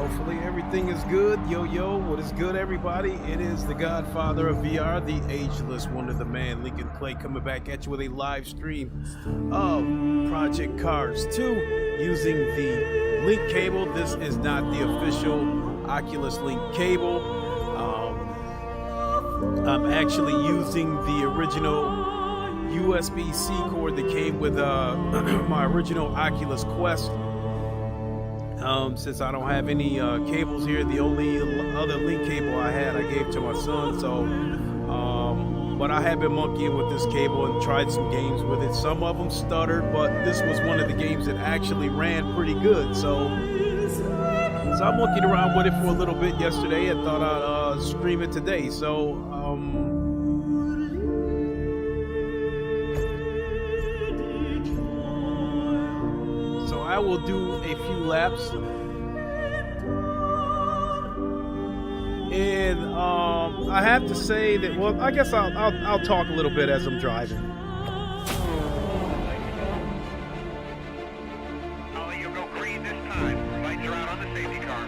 Hopefully everything is good. Yo, what is good, everybody? It is the Godfather of VR, the ageless wonder, the man, Lincoln Clay, coming back at you with a live stream of Project Cars 2 using the link cable. This is not the official Oculus Link cable. I'm actually using the original USB-C cord that came with my original Oculus Quest. Since I don't have any cables here, the only other link cable I had I gave to my son. So but I have been monkeying with this cable and tried some games with it. Some of them stuttered, but this was one of the games that actually ran pretty good. So I monkeyed around with it for a little bit yesterday and thought I'd stream it today. So I will do a few laps, and I have to say that, well, I guess I'll talk a little bit as I'm driving. Ollie, you'll go green this time. Lights are out on the safety car.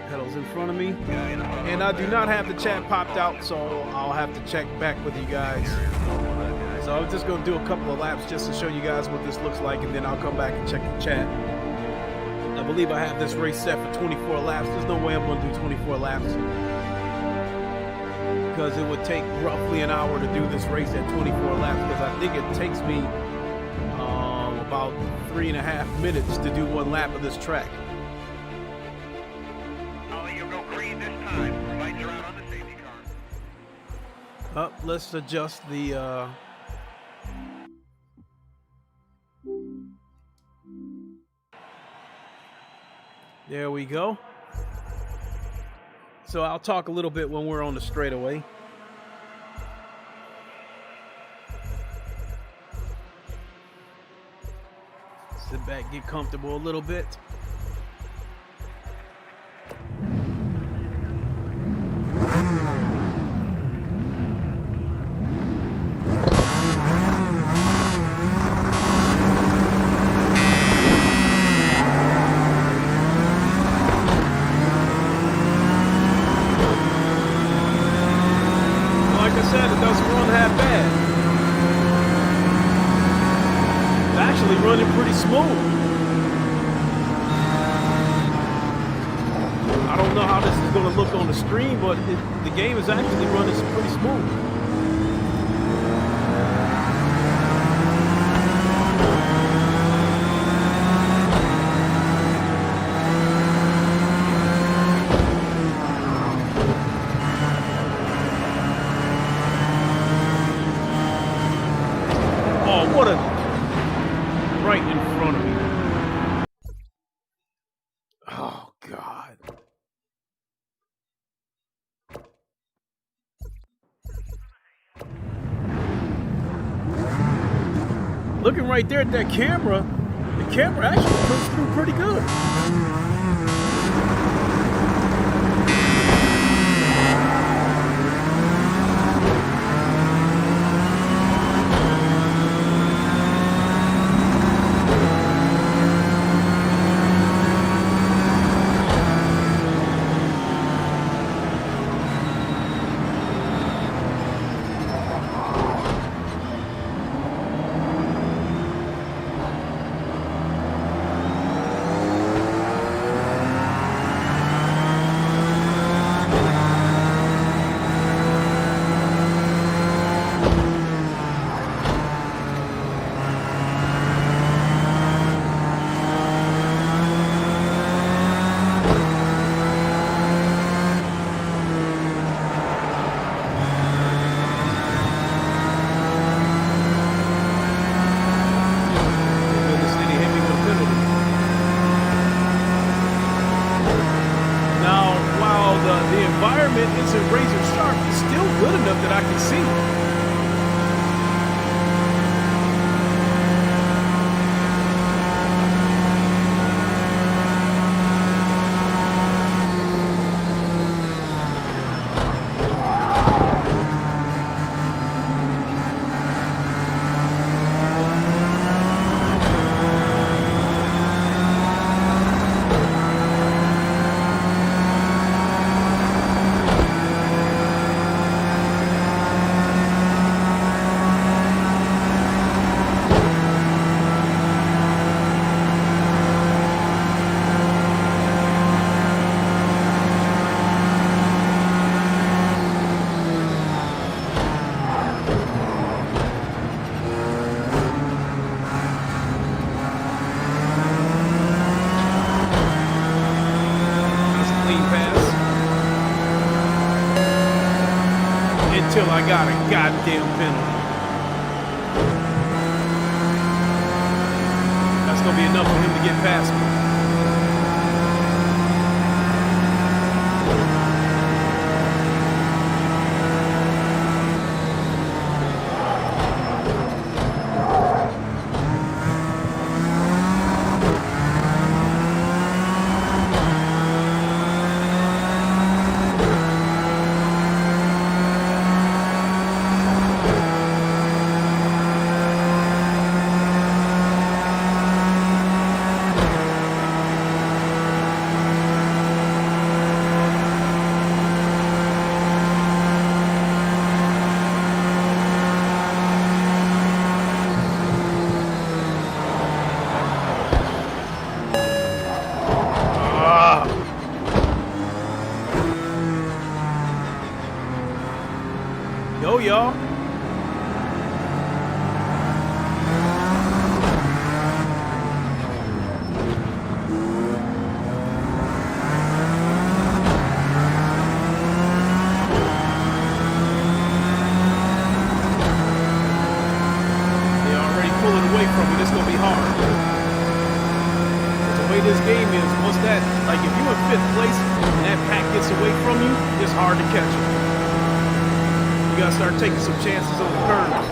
Pedals in front of me, and I do not have the chat popped out, so I'll have to check back with you guys. So I'm just going to do a couple of laps just to show you guys what this looks like, and then I'll come back and check the chat. I believe I have this race set for 24 laps. There's no way I'm going to do 24 laps, because it would take roughly an hour to do this race at 24 laps, because I think it takes me about 3.5 minutes to do one lap of this track. Let's adjust the there we go. So I'll talk a little bit when we're on the straightaway. Sit back, get comfortable a little bit. Running pretty smooth. I don't know how this is going to look on the screen, but the game is actually running pretty smooth. Oh, what a right in front of me. Oh, God. Looking right there at that camera, the camera actually comes through pretty good. I got a goddamn penalty. That's gonna be enough for him to get past me. Yo, y'all. They already pulling away from me. This gonna be hard. But the way this game is, once that, like if you in 5th place and that pack gets away from you, it's hard to catch you. You gotta start taking some chances on the curves.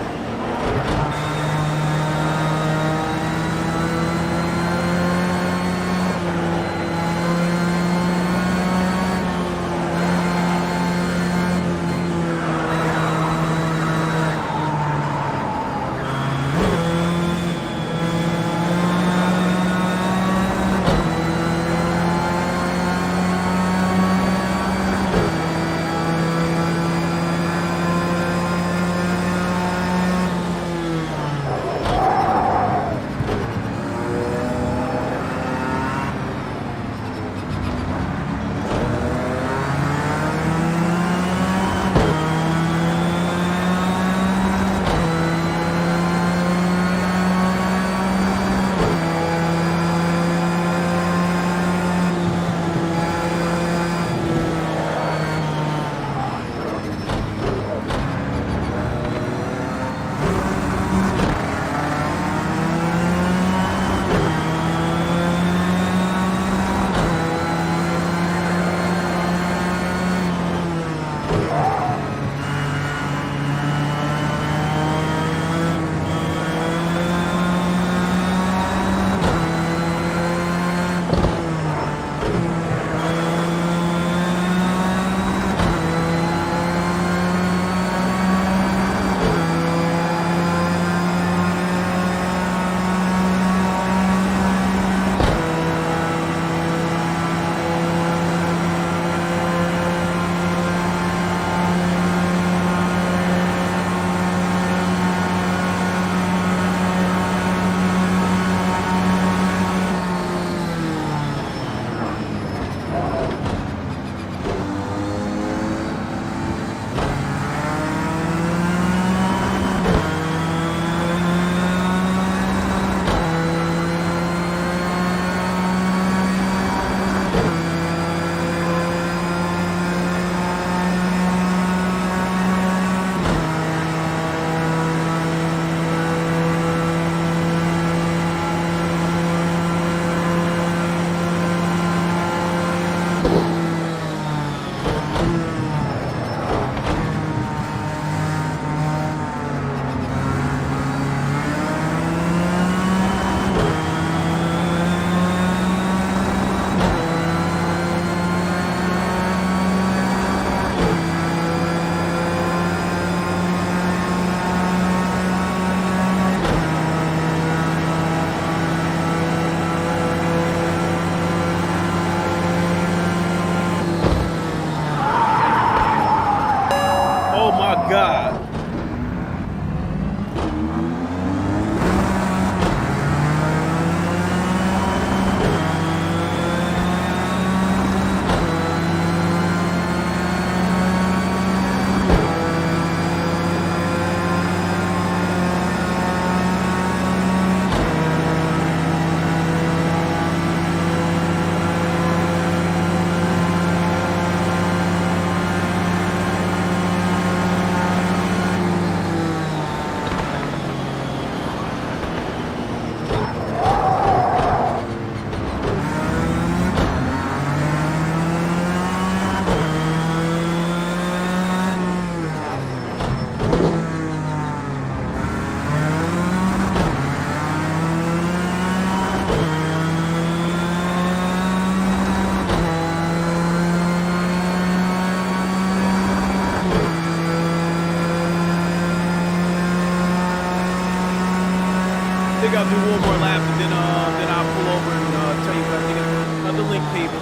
think I'll do one more lap and then I'll pull over and tell you what I think of another link cable.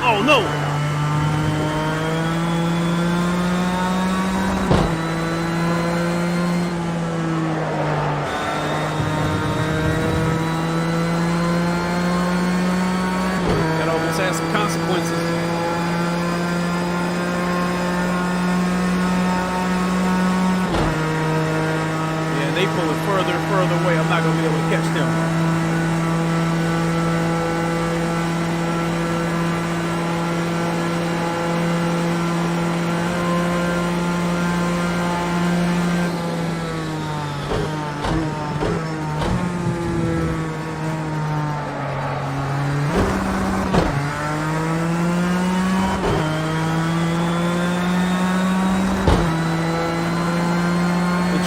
Oh no! That almost has some consequences. Yeah, they pull it further and further away. I'm not gonna be able to catch them.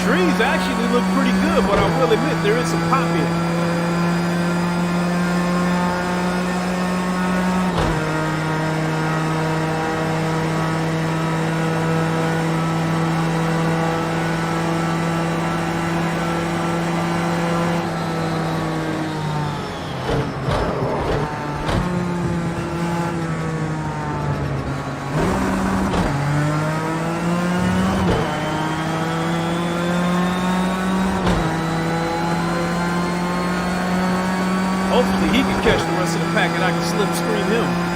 Trees actually look pretty good, but I will admit there is some pop in it. Hopefully he can catch the rest of the pack and I can slipstream him.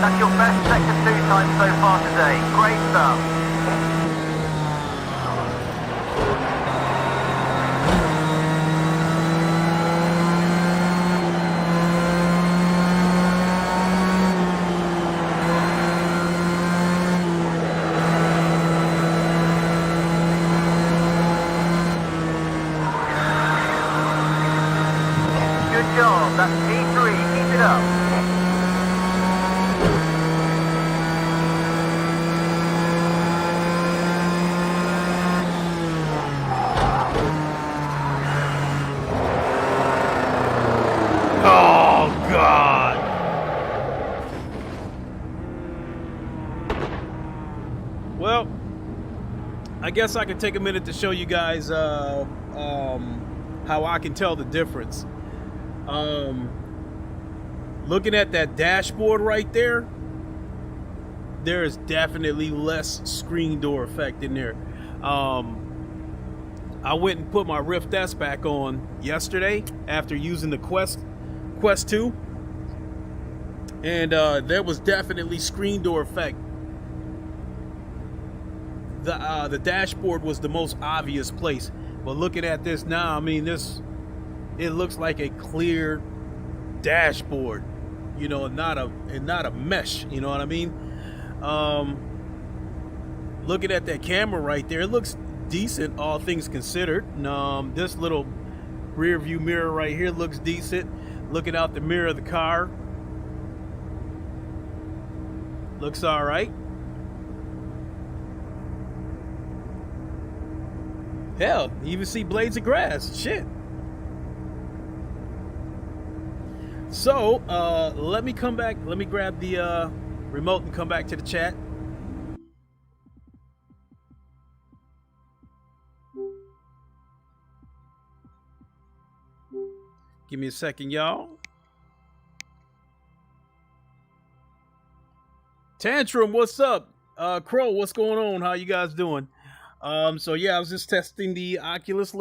That's your best sector 2 time so far today. Great stuff. Good job. That's P3. Keep it up. I guess I can take a minute to show you guys how I can tell the difference. Looking at that dashboard right there, there is definitely less screen door effect in there. I went and put my Rift S back on yesterday after using the Quest 2, and there was definitely screen door effect. The dashboard was the most obvious place, but looking at this now, I mean, it looks like a clear dashboard, you know, not a mesh, you know what I mean? Looking at that camera right there, it looks decent, all things considered. This little rear view mirror right here looks decent. Looking out the mirror of the car, looks all right. Hell, you even see blades of grass. Shit. So, let me come back. Let me grab the remote and come back to the chat. Give me a second, y'all. Tantrum, what's up? Crow, what's going on? How you guys doing? So yeah, I was just testing the Oculus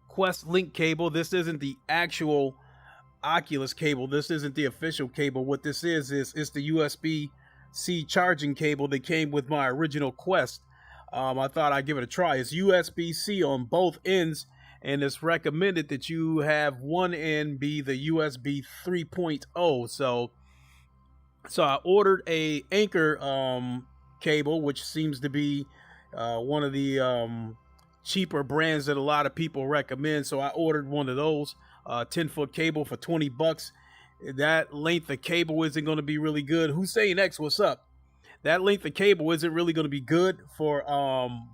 Quest link cable. This isn't the actual Oculus cable. This isn't the official cable. What this is it's the USB-C charging cable that came with my original Quest. I thought I'd give it a try. It's USB-C on both ends, and it's recommended that you have one end be the USB 3.0. So I ordered a Anchor cable, which seems to be one of the cheaper brands that a lot of people recommend. So I ordered one of those, 10-foot cable for $20. That length of cable isn't going to be really good. Hussein X, what's up? That length of cable isn't really going to be good for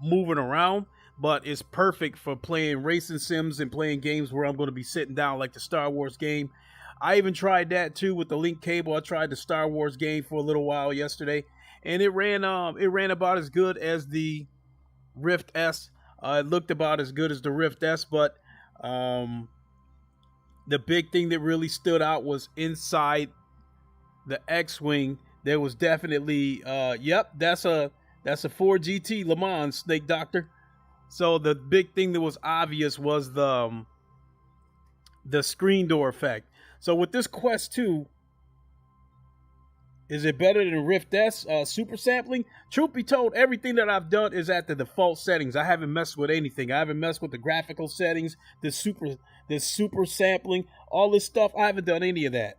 moving around, but it's perfect for playing racing sims and playing games where I'm going to be sitting down, like the Star Wars game. I even tried that too with the link cable. I tried the Star Wars game for a little while yesterday, and it ran about as good as the Rift S. It looked about as good as the Rift S, but the big thing that really stood out was inside the X-Wing. There was definitely yep, that's a Ford GT Le Mans, Snake Doctor. So the big thing that was obvious was the screen door effect. So with this Quest 2, is it better than Rift S super sampling? Truth be told, everything that I've done is at the default settings. I haven't messed with anything. I haven't messed with the graphical settings, this super sampling, all this stuff. I haven't done any of that.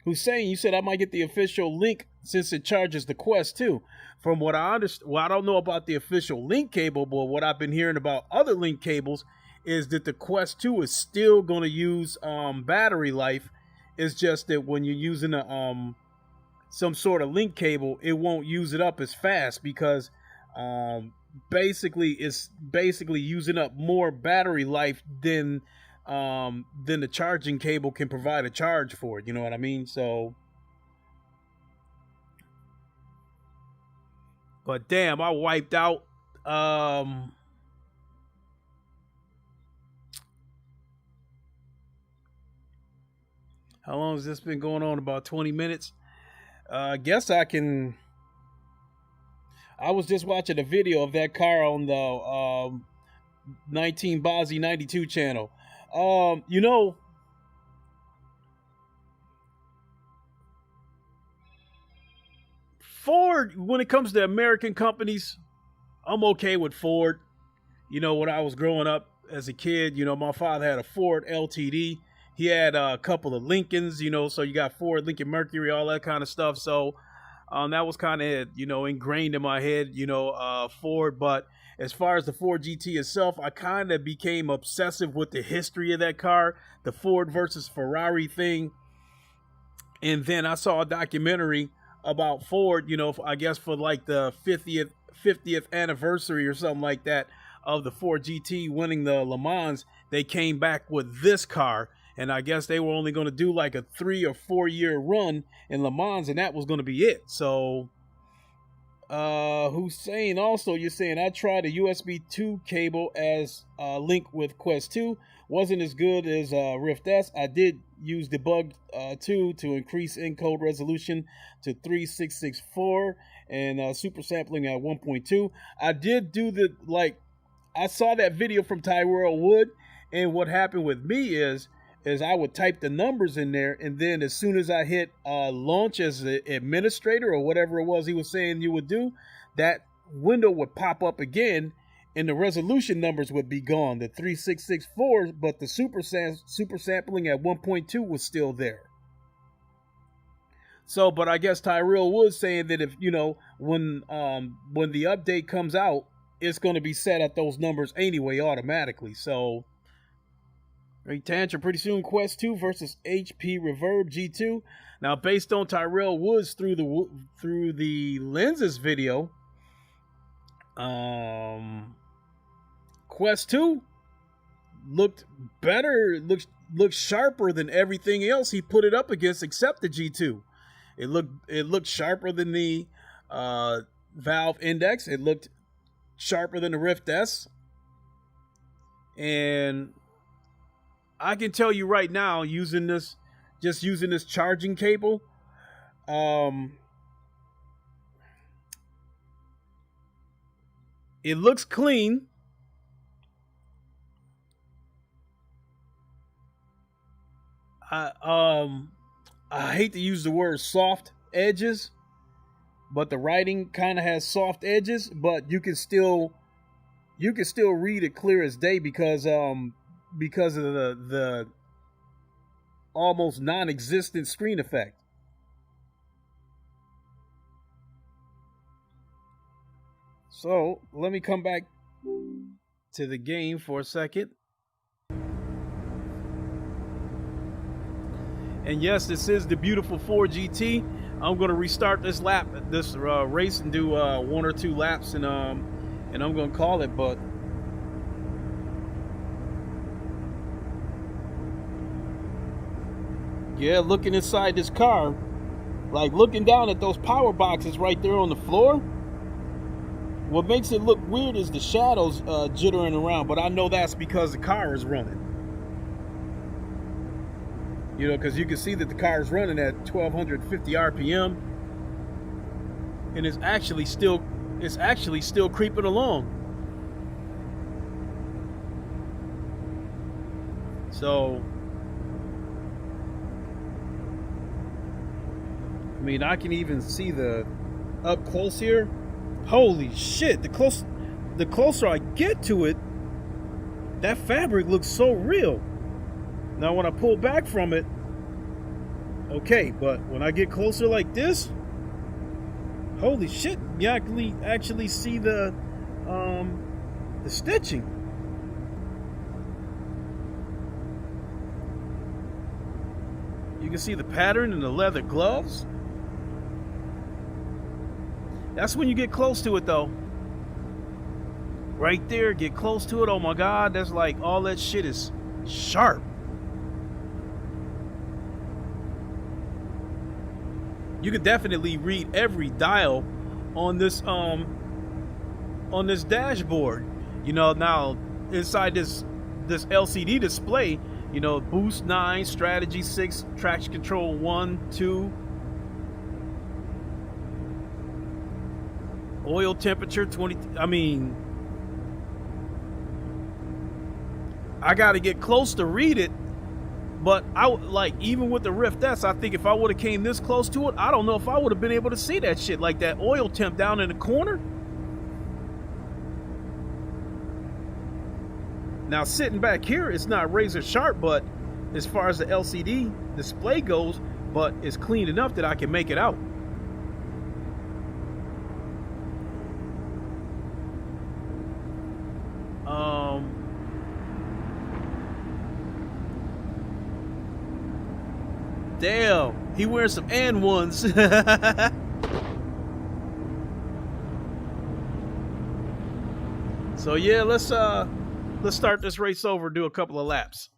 Hussein, you said I might get the official link since it charges the Quest 2. From what I understand, well, I don't know about the official link cable, but what I've been hearing about other link cables is that the Quest 2 is still going to use battery life. It's just that when you're using some sort of link cable, it won't use it up as fast because it's basically using up more battery life than the charging cable can provide a charge for. You know what I mean? So, but damn, I wiped out. How long has this been going on? About 20 minutes. I guess I was just watching a video of that car on the 19 Bozzy 92 channel. You know, Ford, when it comes to American companies, I'm okay with Ford. You know, when I was growing up as a kid, you know, my father had a Ford LTD. He had a couple of Lincolns, you know, so you got Ford, Lincoln Mercury, all that kind of stuff. So that was kind of, you know, ingrained in my head, you know, Ford. But as far as the Ford GT itself, I kind of became obsessive with the history of that car, the Ford versus Ferrari thing. And then I saw a documentary about Ford, you know, I guess for like the 50th anniversary or something like that of the Ford GT winning the Le Mans. They came back with this car. And I guess they were only going to do like a 3 or 4 year run in Le Mans, and that was going to be it. So Hussein, also, you're saying I tried a USB 2 cable as link with Quest 2. Wasn't as good as Rift S. I did use debug 2 to increase encode resolution to 3664 and super sampling at 1.2. I did do I saw that video from Tyrell Wood, and what happened with me is I would type the numbers in there, and then as soon as I hit launch as the administrator or whatever it was he was saying you would do, that window would pop up again, and the resolution numbers would be gone, the 3664, but the super sampling at 1.2 was still there. So, but I guess Tyrell was saying that if when the update comes out, it's going to be set at those numbers anyway automatically. So. Right, Tantrum, pretty soon Quest 2 versus HP Reverb G2. Now, based on Tyrell Woods through the lenses video, Quest 2 looked better, looked sharper than everything else he put it up against except the G2. It looked sharper than the Valve Index. It looked sharper than the Rift S. And I can tell you right now, using this charging cable, it looks clean. I hate to use the word soft edges, but the writing kind of has soft edges, but you can still read it clear as day because of the almost non-existent screen effect. So let me come back to the game for a second. And yes, this is the beautiful 4GT. I'm going to restart this race and do 1 or 2 laps, and I'm going to call it. But yeah, looking inside this car, like looking down at those power boxes right there on the floor, what makes it look weird is the shadows jittering around, but I know that's because the car is running. Because you can see that the car is running at 1250 RPM, and it's actually still creeping along. So I mean, I can even see the up close here. Holy shit, the closer I get to it, that fabric looks so real. Now when I pull back from it, okay, but when I get closer like this, holy shit, you actually see the stitching. You can see the pattern in the leather gloves. That's when you get close to it though. Right there, get close to it. Oh my God, that's like all that shit is sharp. You could definitely read every dial on this dashboard. Now inside this LCD display, boost 9, strategy 6, traction control 1, 2, oil temperature 20. I mean, I got to get close to read it, but even with the Rift S, I think if I would have came this close to it, I don't know if I would have been able to see that shit, like that oil temp down in the corner. Now sitting back here, it's not razor sharp, but as far as the LCD display goes, but it's clean enough that I can make it out. Damn, he wearing some and ones. So yeah, let's start this race over, do a couple of laps.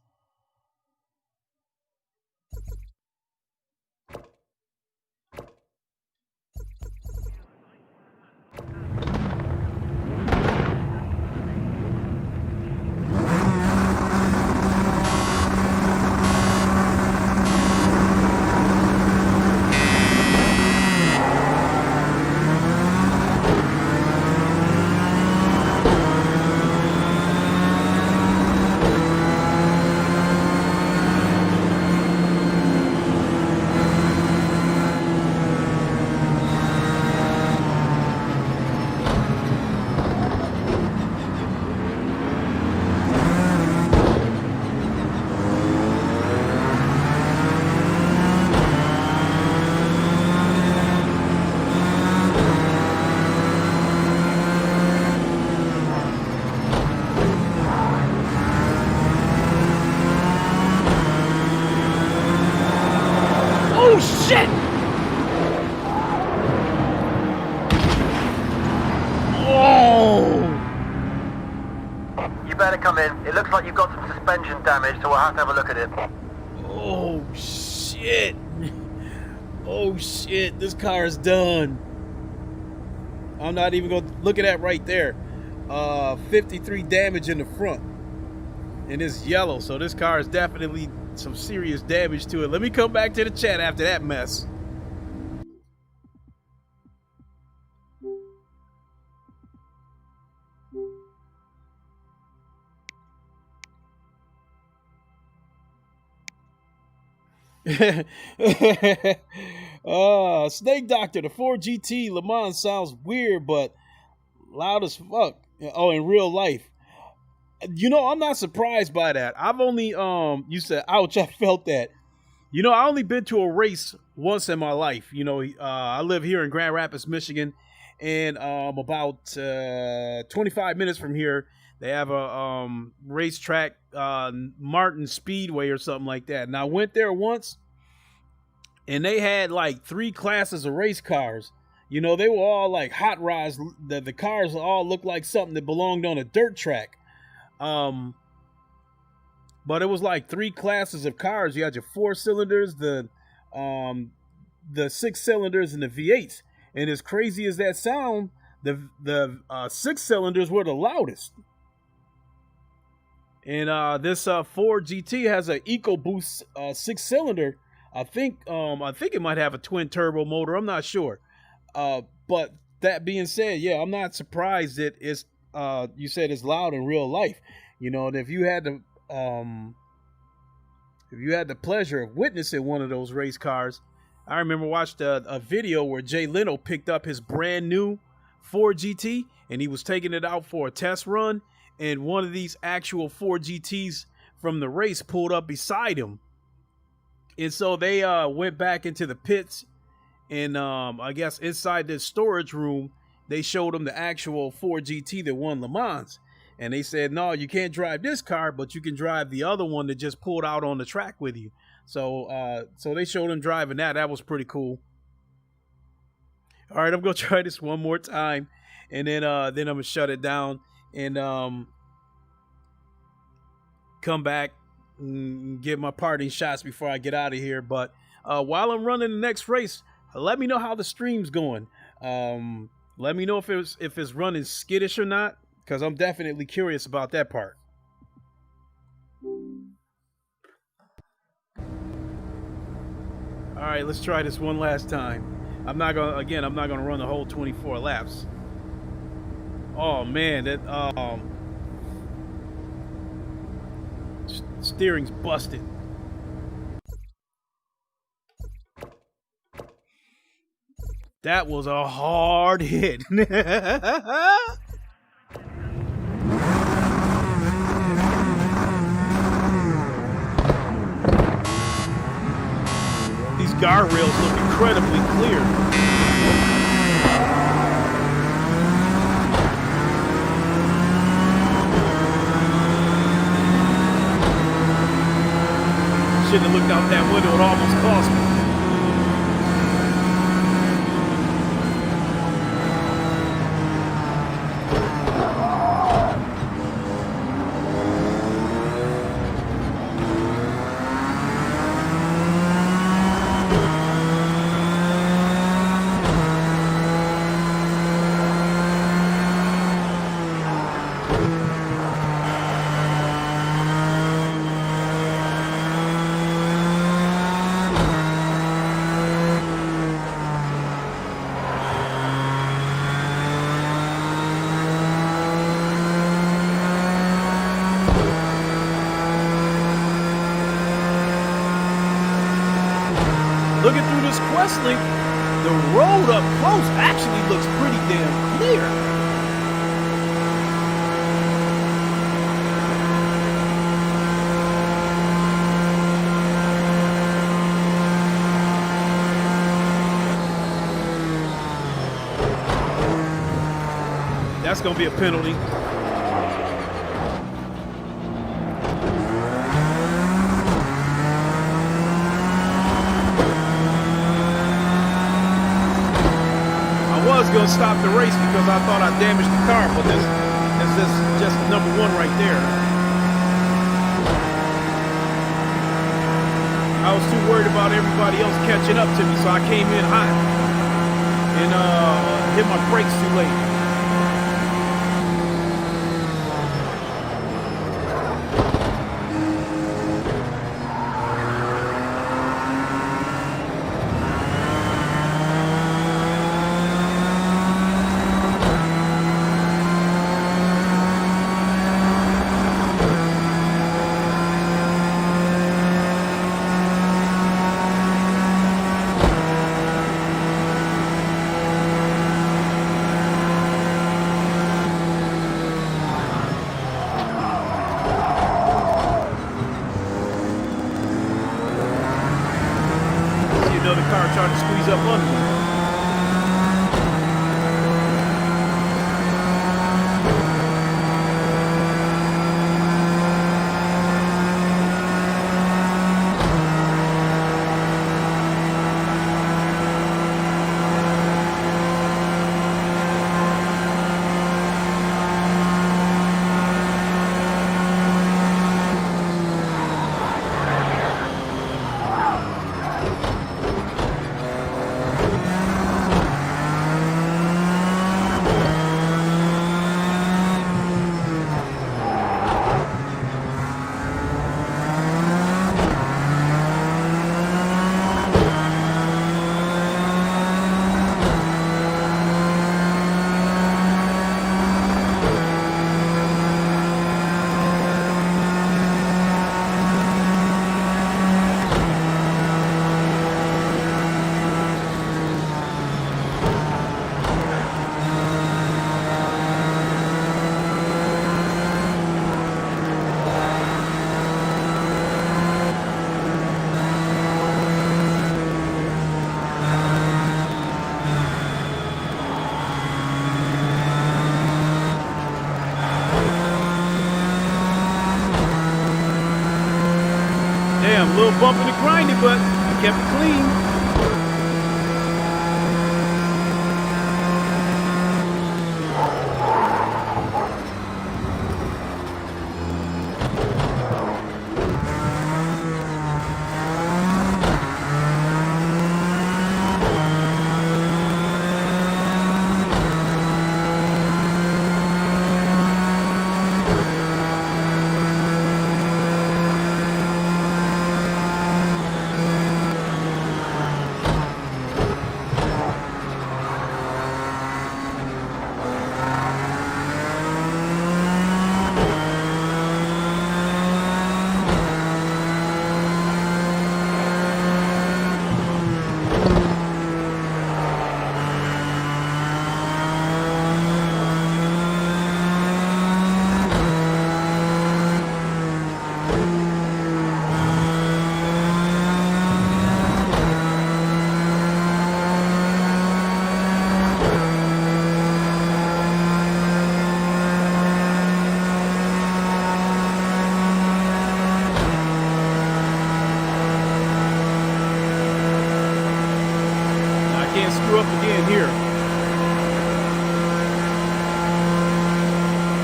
better come in. It looks like you've got some suspension damage, so we'll have to have a look at it. Oh shit. Oh shit, this car is done. I'm not even gonna look at that right there. 53 damage in the front. And it's yellow, so this car is definitely some serious damage to it. Let me come back to the chat after that mess. Snake Doctor, the 4GT Le Mans sounds weird, but loud as fuck. Oh, in real life. You know, I'm not surprised by that. I've only, you said, ouch, I felt that. You know, I only been to a race once in my life. You know, I live here in Grand Rapids, Michigan, and about 25 minutes from here, they have a racetrack, Martin Speedway or something like that. And I went there once, and they had like 3 classes of race cars. You know, they were all like hot rods. The cars all looked like something that belonged on a dirt track. But it was like 3 classes of cars. You had your 4 cylinders, the 6 cylinders, and the V8s. And as crazy as that sound, the 6 cylinders were the loudest. And this Ford GT has an EcoBoost 6 cylinder. I think it might have a twin turbo motor. I'm not sure. But that being said, yeah, I'm not surprised that it's you said it's loud in real life. You know, and if you had the pleasure of witnessing one of those race cars, I remember watched a video where Jay Leno picked up his brand new Ford GT and he was taking it out for a test run, and one of these actual Ford GTs from the race pulled up beside him. And so they went back into the pits, and I guess inside this storage room, they showed him the actual Ford GT that won Le Mans. And they said, no, you can't drive this car, but you can drive the other one that just pulled out on the track with you. So so they showed him driving that. That was pretty cool. All right, I'm going to try this one more time, and then I'm going to shut it down and come back and get my parting shots before I get out of here. But while I'm running the next race, let me know how the stream's going. Let me know if it's running skittish or not, because I'm definitely curious about that part. All right, let's try this one last time. I'm not gonna run the whole 24 laps. Oh man, that steering's busted. That was a hard hit. These guardrails look incredibly clear. Shouldn't have looked out that window, it almost cost me. Looking through this Quest link, the road up close actually looks pretty damn clear. That's gonna be a penalty. I was gonna stop the race because I thought I damaged the car, but this that's just number one right there. I was too worried about everybody else catching up to me, so I came in hot and hit my brakes too late. Another car trying to squeeze up under me. Damn, a little bump in the grinding, but I kept it clean. Can't screw up again here.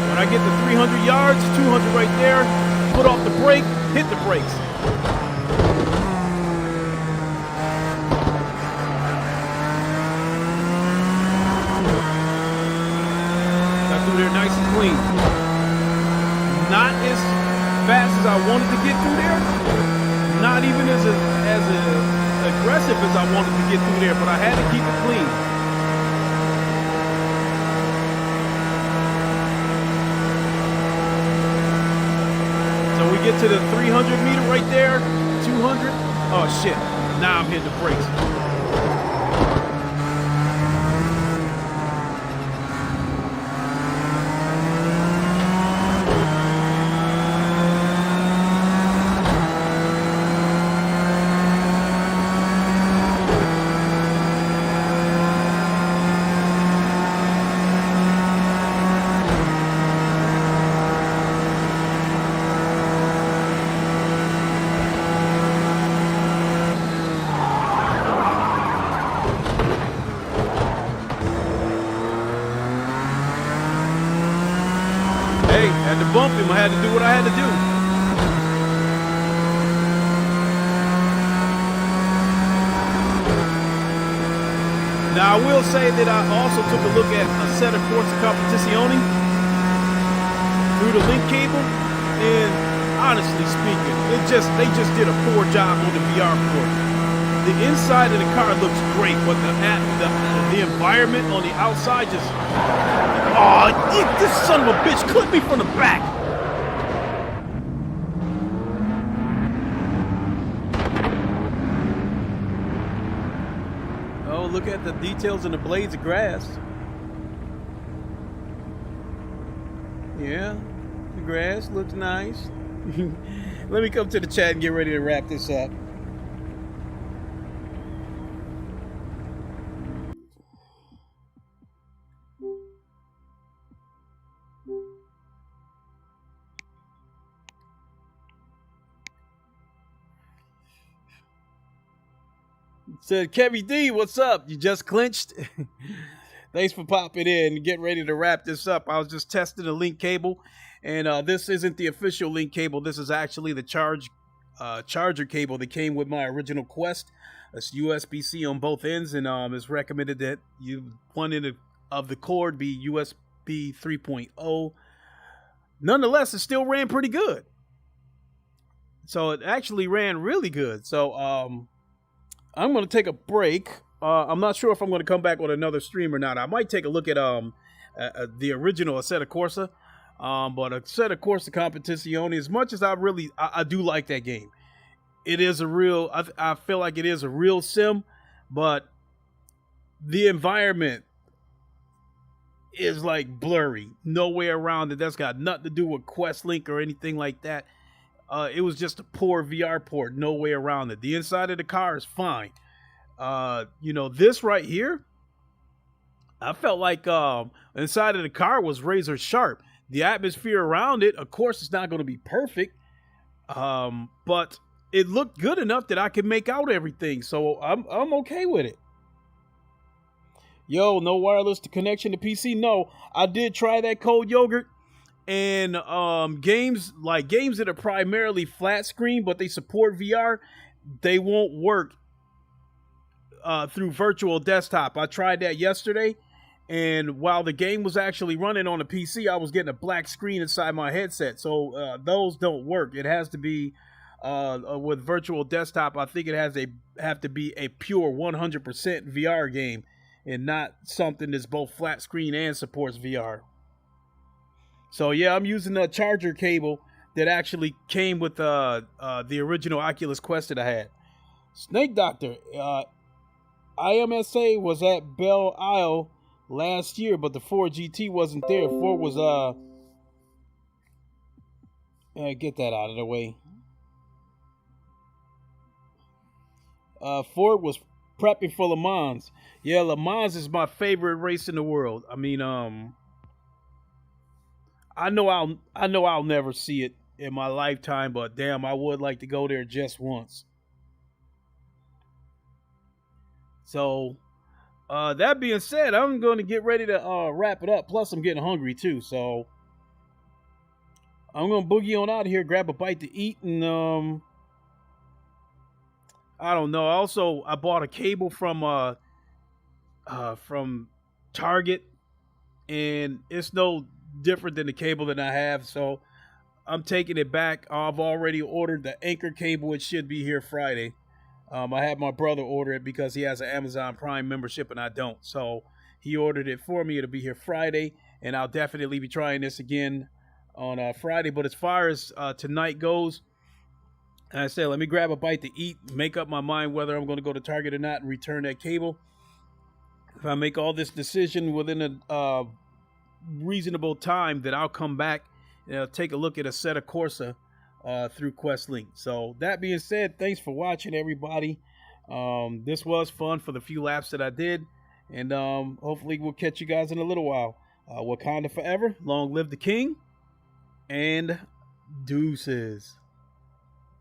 When I get to 300 yards, 200 right there, put off the brake, hit the brakes. Got through there nice and clean. Not as fast as I wanted to get through there. Not even as aggressive as I wanted to get through there, but I had to keep it clean. So we get to the 300 meter right there, 200. Oh shit, now I'm hitting the brakes. hey, had to bump him. I had to do what I had to do. Now, I will say that I also took a look at a set of Corsa Competizione through the link cable, and honestly speaking, they just did a poor job on the VR port. The inside of the car looks great, but the environment on the outside just, oh, this son of a bitch clipped me from the back. Oh, look at the details in the blades of grass. Yeah, the grass looks nice. Let me come to the chat and get ready to wrap this up. Said Kevy D, what's up? You just clinched? Thanks for popping in and getting ready to wrap this up. I was just testing the link cable, and this isn't the official link cable. This is actually the charger cable that came with my original Quest. It's USB-C on both ends, and it's recommended that one end of the cord be USB 3.0. Nonetheless, it still ran pretty good. So it actually ran really good. So I'm going to take a break. I'm not sure if I'm going to come back with another stream or not. I might take a look at the original Assetto Corsa. But Assetto Corsa Competizione, as much as I do like that game. It is a real, I feel like it is a real sim, but the environment is like blurry. No way around it. That's got nothing to do with Quest Link or anything like that. It was just a poor VR port. No way around it. The inside of the car is fine. This right here, I felt like inside of the car was razor sharp. The atmosphere around it, of course, it's not going to be perfect, but it looked good enough that I could make out everything. So I'm okay with it. Yo, no wireless connection to PC. No, I did try that Cold Yogurt. And games that are primarily flat screen, but they support VR, they won't work through virtual desktop. I tried that yesterday, and while the game was actually running on a PC, I was getting a black screen inside my headset. So those don't work. It has to be with virtual desktop. I think it have to be a pure 100% VR game, and not something that's both flat screen and supports VR. So yeah, I'm using a charger cable that actually came with the original Oculus Quest that I had. Snake Doctor, IMSA was at Belle Isle last year, but the Ford GT wasn't there. Ford was get that out of the way. Ford was prepping for Le Mans. Yeah, Le Mans is my favorite race in the world. I mean, I know I'll never see it in my lifetime, but damn, I would like to go there just once. So, that being said, I'm going to get ready to wrap it up. Plus, I'm getting hungry too, so I'm going to boogie on out of here, grab a bite to eat, and I don't know. Also, I bought a cable from Target, and it's no different than the cable that I have, so I'm taking it back. I've already ordered the Anchor cable. It should be here Friday. I had my brother order it because he has an Amazon Prime membership and I don't, so he ordered it for me. It'll be here Friday, and I'll definitely be trying this again on Friday. But as far as tonight goes, I said, let me grab a bite to eat, make up my mind whether I'm going to go to Target or not and return that cable. If I make all this decision within a reasonable time, that I'll come back and take a look at Assetto Corsa through Quest Link. So that being said, thanks for watching, everybody. This was fun for the few laps that I did, and hopefully we'll catch you guys in a little while. Wakanda forever, long live the king, and deuces.